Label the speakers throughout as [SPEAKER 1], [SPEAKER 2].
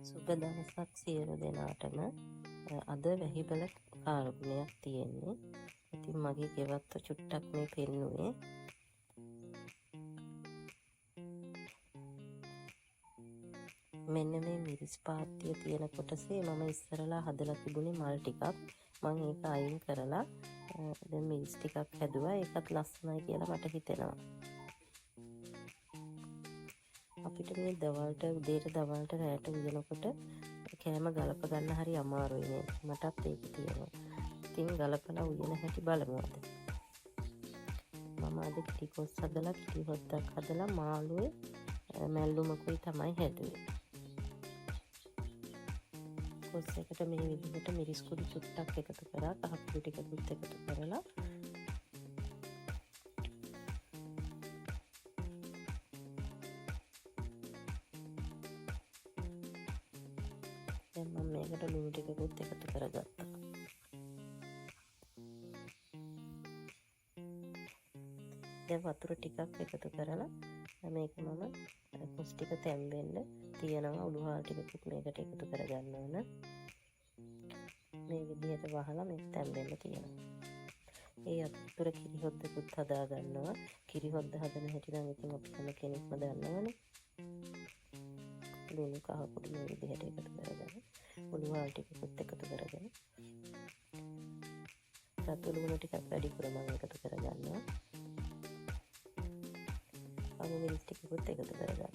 [SPEAKER 1] සුබ දවසක් සියලු දෙනාටම. අද වැහිබල කාර්යයක් තියෙන්නේ. ඉතින් මගේ ගෙවත්ත චුට්ටක් මේ පෙන්නුවේ. මෙන්න මේ මිරිස් පාත්තිය තියෙන කොටසේ මම ඉස්සරලා හදලා තිබුණේ මල් ටිකක්. මම ඒක අයින් කරලා දැන් මිරිස් ටිකක් හැදුවා. ඒකත් ලස්සනයි කියලා මට හිතෙනවා. අපිට මේ දවල්ට උදේට දවල්ට රැට උයනකොට කෑම ගලප ගන්න හරි අමාරුයි නේ. මටත් ඒක තියෙනවා. ඉතින් ගලපලා උයන හැටි බලමු අද. මම අද කිරි කොස් හදලා කිරි හොද්දක් හදලා මාළුවේ මැල්ලුමකුයි තමයි හැදුවේ. කොස් එකට මේ විදිහට මිරිස් කුඩු චුට්ටක් එකතු කරා, කහ කුඩු ටිකකුත් එකතු කරලා දැන් මම මේකට ලුණු ටිකකුත් එකතු කරගත්තා. දැන් වතුර ටිකක් එකතු කරලා මේක මම කොස් ටික තැම්බෙන්න තියනවා. උළු හාල් ටිකකුත් මේකට එකතු කරගන්න ඕන. මේ විදිහට වහලා මේක තැම්බෙන්න තියනවා. ඒ අතර කිරි හොද්දකුත් හදා ගන්නවා. කිරි හොද්ද හදන හැටි නම් ඉතින් අපි හැම කෙනෙක්ම දන්නවනේ. ලුණු කහ කුඩු මේ විදිහට එකතු කරගෙන උළු හාල් ටිකකුත් එකතු කරගෙන රතු ලුණු ටිකක් වැඩිපුර මම එකතු කරගන්නවා. අමු මිරිස් ටිකකුත් එකතු කරගන්නවා.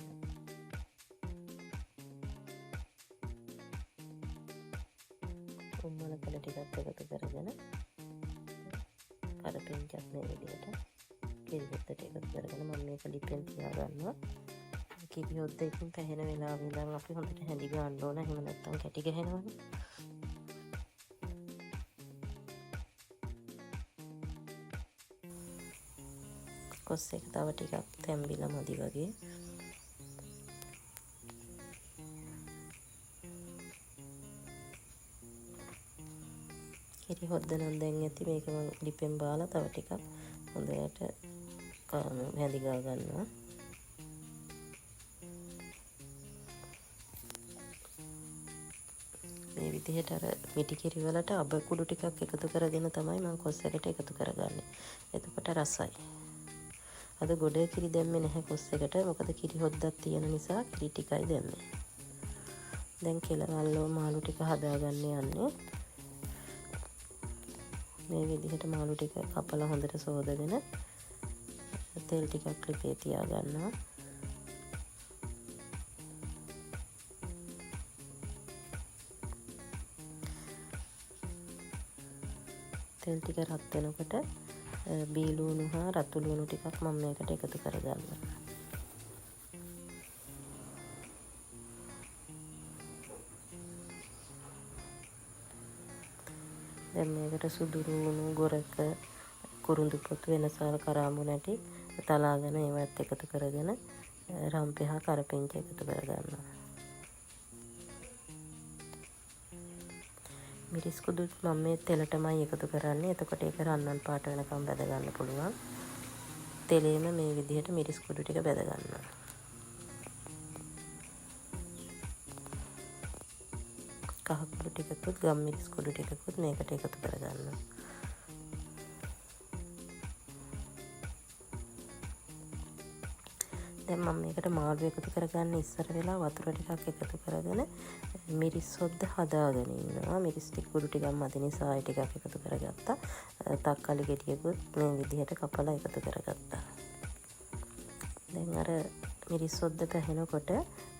[SPEAKER 1] උම්මල කළ ටිකක් එකතු කරගෙන කරපිංචක් මේ විදිහට කිරි හොද්දට එකතු කරගෙන මම මේක ලිපෙන් තියා ගන්නවා. කිරි හොද්ද ඉතින් පැහෙන වෙලාවෙ ඉඳන් අපි හොඳට හැඳි ගන්න ඕන. එහෙම නැත්නම් කැටි ගහනවනේ. කොස් එක තව ටිකක් තැම්බිලා මදි වගේ. කිරි හොද්ද නම් දැන් ඇති. මේක මම ලිපෙන් බාලා තව ටිකක් හොඳට හැඳි ගා ගන්නවා. මේ විදිහට අර මිටි කිරි වලට අබ කුඩු ටිකක් එකතු කරගෙන තමයි මම කොස් එකට එකතු කරගන්නේ. එතකොට රසයි. අද ගොඩ කිරි දැම්මේ නැහැ කොස් එකට. මොකද කිරි හොද්දක් තියෙන නිසා කිරි ටිකයි දැම්මේ. දැන් කෙලවල්ලෝ මාළු ටික හදාගන්න යන්නේ. මේ විදිහට මාළු ටික කපලා හොඳට සෝදගෙන තෙල් ටිකක් ලිපේ තියා ගන්නවා. තෙල් ටික රත් වෙනකොට බීලුණු හා රතු ලුණු ටිකක් මම මේකට එකතු කරගන්නවා. දැන් මේකට සුදු ලුණු, ගොරක, කුරුඳු පොතු, වෙනසාල්, කරාඹු නැටි තලාගෙන ඒවත් එකතු කරගෙන රම්පේ හා කරපිංච එකතු කරගන්නවා. මිරිස් කුඩු මම මේ තෙලටමයි එකතු කරන්නේ. එතකොට ඒක රන්වන් පාට වෙනකම් බැද ගන්න පුළුවන්. තෙලේම මේ විදිහට මිරිස් කුඩු ටික බැද ගන්නවා. කහ කුඩු ටිකකුත් ගම් මිරිස් කුඩු ටිකකුත් මේකට එකතු කරගන්නවා. දැන් මම මේකට මාළු එකතු කරගන්න ඉස්සර වෙලා වතුර ටිකක් එකතු කරගෙන මිරිස් හොද්ද හදාගෙන ඉන්නවා. මිරිස් ටික කුඩු ටිකක් මදි නිසා ආයෙ ටිකක් එකතු කරගත්තා. තක්කාලි ගෙඩියකුත් මේ විදිහට කපලා එකතු කරගත්තා. දැන් අර මිරිස් හොද්ද පැහෙනකොට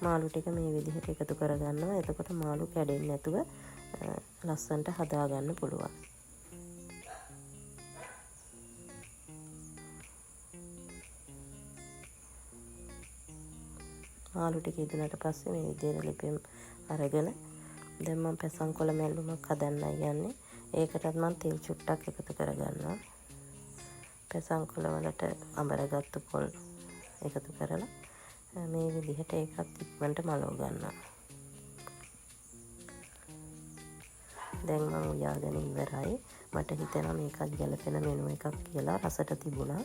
[SPEAKER 1] මාළු ටික මේ විදිහට එකතු කරගන්නවා. එතකොට මාළු කැඩෙන්නේ නැතුව ලස්සනට හදාගන්න පුළුවන්. මාළු ටික ඉදුණාට පස්සේ මේ විදිහට ලිපෙන් අරගෙන දැන් මම පැසන් කොළ මැල්ලුමක් හදන්නයි යන්නේ. ඒකටත් මම තෙල් චුට්ටක් එකතු කරගන්නවා. පැසන් කොළ වලට අඹරගත්තු පොල් එකතු කරලා මේ විදිහට ඒකත් ඉක්මනට මලව ගන්නවා. දැන් මම උයාගෙන ඉවරයි. මට හිතෙනවා මේකත් ගැලපෙන මෙනු එකක් කියලා. රසට තිබුණා.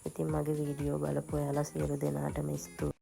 [SPEAKER 1] ඉතින් මගේ වීඩියෝ බලපු ඔයාලා සියලු දෙනාටම ස්තුතියි.